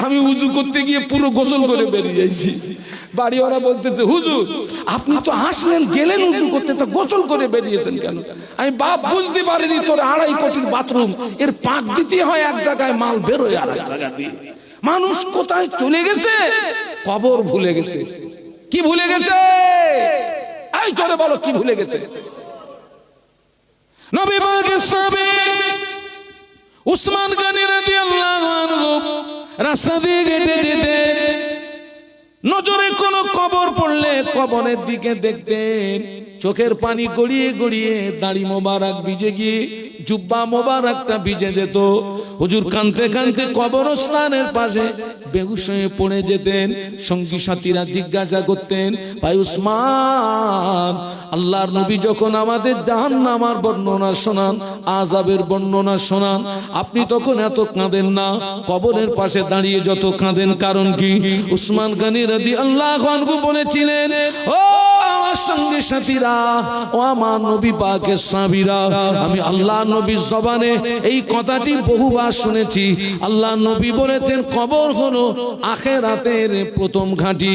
আমি উজু করতে গিয়ে পুরো গোসল করে বেরিয়ে যাইছি। বাড়িওয়ালা বলতেছে হুজুর আপনি তো আসলেন গেলেন উজু করতে, তো গোসল করে বেরিয়েছেন কেন? আমি বাপ বুঝতে পারিনি তোর 2.5 কোটির বাথরুম এর পাক দিতে হয় এক জায়গায়, মাল বেরোয় আর এক জায়গা দিয়ে। মানুষ কোথায় চলে গেছে? কবর ভুলে গেছে। কি ভুলে গেছে? এই চলে বলো কি ভুলে গেছে? নবী পাকের সাহাবী উসমান গনি রাদিয়াল্লাহু আনহু রাস্তা দিয়ে হেঁটে যেতেন, নজরে কোন কবর পড়লে কবরের দিকে দেখতেন, চোখের পানি গড়িয়ে গড়িয়ে দাড়ি মোবারক ভিজে গিয়ে জুব্বা মোবারকটা ভিজে যেত। হুজুর কাঁদতে কাঁদতে কবরস্থানের পাশে বেহুশ হয়ে পড়ে যেতেন। সঙ্গী সাথীরা জিজ্ঞাসা করতেন, ভাই উসমান, আল্লাহর নবী যখন আমাদের জাহান্নামের বর্ণনা শোনান, আযাবের বর্ণনা শোনান, আপনি তখন এত কাঁদেন না, কবরের পাশে দাঁড়িয়ে যত কাঁদেন কারণ কি? উসমান গনি রাদিয়াল্লাহু আনহু বলেছিলেন, ও আমার সঙ্গী সাথীরা, ও আমার নবী পাকের সাহাবীরা, আমি আল্লাহ নবীর জবানে এই কথাটি বহুবার শুনেছি। আল্লাহ নবী বলেছেন কবর হলো আখিরাতের প্রথম ঘাঁটি।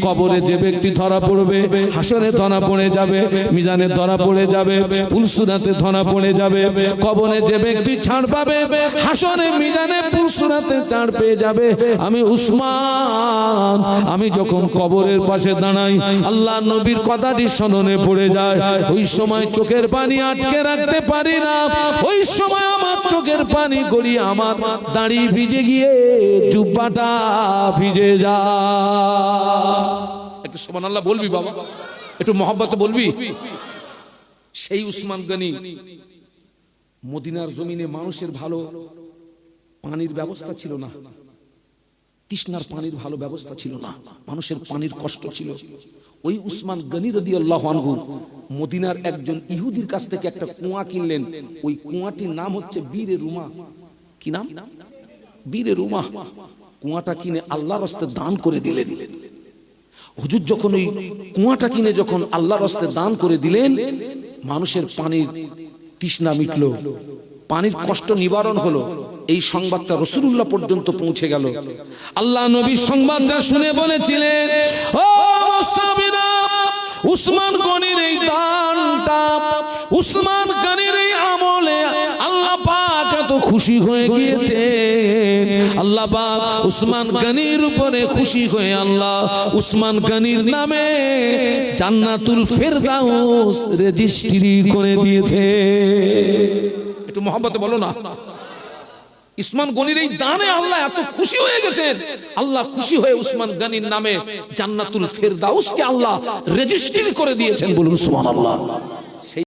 কবরে যে ব্যক্তি ধরা পড়বে, হাসরে ধরা পড়ে যাবে, মিজানে ধরা পড়ে যাবে, পুলসুরাতে ধরা পড়ে যাবে। কবরে যে ব্যক্তি ছাড় পাবে, হাসরে মিজানে পুলসুরাতে ছাড় পেয়ে যাবে। আমি উসমান, আমি যখন কবরের পাশে দাঁড়াই, আল্লাহ নবীর কথাটি স্মরণে পড়ে যায়, ওই সময় চোখের পানি আটকে রাখতে পারি না। ওই সময় আমার চোখের পানি গড়িয়ে আমার দাড়ি ভিজে গিয়ে জুব্বাটা ভিজে যায়। একটু সুবহানাল্লাহ বলবি বাবা, একটু মহব্বতে বলবি। সেই উসমান গনি মদিনার জমিনে মানুষের ভালো পানির ব্যবস্থা ছিল না, তৃষ্ণার পানির ভালো ব্যবস্থা ছিল না, মানুষের পানির কষ্ট ছিল। ওই উসমান গনি রাদিয়াল্লাহু আনহু মদিনার একজন ইহুদির কাছ থেকে একটা কুয়া কিনলেন। ওই কুয়াটির নাম হচ্ছে বীরে রুমা। কি নাম? বীরে রুমা। কুয়াটা কিনে আল্লাহর রাস্তে দান করে দিলেন। হুজুর যখন ওই কুয়াটা কিনে যখন আল্লাহর রাস্তে দান করে দিলেন, মানুষের পানির তৃষ্ণা মিটলো, পানির কষ্ট নিবারণ হলো। এই সংবাদটা রাসূলুল্লাহ পর্যন্ত পৌঁছে গেল। আল্লাহ নবী সংবাদটা শুনে বলেছিলেন, ও সাহাবীরা, উসমান গনির এই দানটা, উসমান গনির এই আমলে আল্লাহ পাক এত খুশি হয়ে গিয়েছে। আল্লাহ পাক উসমান গনির উপরে খুশি হয়ে আল্লাহ উসমান গনির নামে জান্নাতুল ফেরদাউস রেজিস্ট্রি করে দিয়েছে। একটু মহব্বতে বলো না। উসমান গনির এই দানে আল্লাহ এত খুশি হয়ে গেছেন, আল্লাহ খুশি হয়ে উসমান গনির নামে জান্নাতুল ফেরদাউসকে আল্লাহ রেজিস্ট্রি করে দিয়েছেন। বলুন সুবহানাল্লাহ।